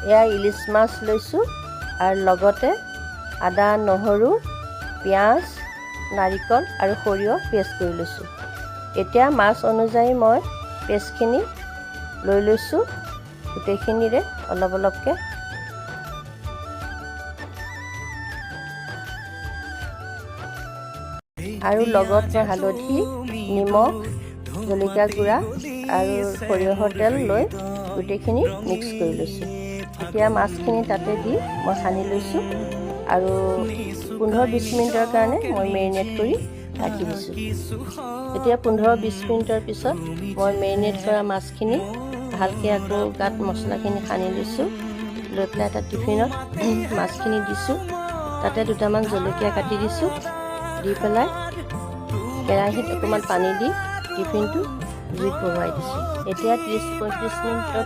এয়া ইলিচ মাছ লৈছোঁ আৰু লগতে আদা নহৰু পিঁয়াজ নাৰিকল আৰু সৰিয়হ পেষ্ট কৰি লৈছোঁ। এতিয়া মাছ অনুযায়ী মই পেষ্টখিনি লৈ লৈছোঁ গোটেইখিনিৰে অলপ অলপকৈ। আৰু লগত মই হালধি নিমখ জলকীয়া গুড়া আৰু সৰিয়হৰ তেল লৈ গোটেইখিনি মিক্স কৰি লৈছোঁ। এতিয়া মাছখিনি তাতে দি মই সানি লৈছোঁ আৰু 15-20 মিনিটৰ কাৰণে মই মেৰিনেট কৰি ৰাখি দিছোঁ। এতিয়া 15-20 মিনিটৰ পিছত মই মেৰিনেট কৰা মাছখিনি ভালকৈ আকৌ গাত মছলাখিনি সানি লৈছোঁ। লৈ পেলাই এটা টিফিনত মাছখিনি দিছোঁ, তাতে দুটামান জলকীয়া কাটি দিছোঁ, দি পেলাই কেৰাহীত অকণমান পানী দি টিফিনটো জুইত বহুৱাই দিছোঁ। এতিয়া 30-35 মিনিটৰ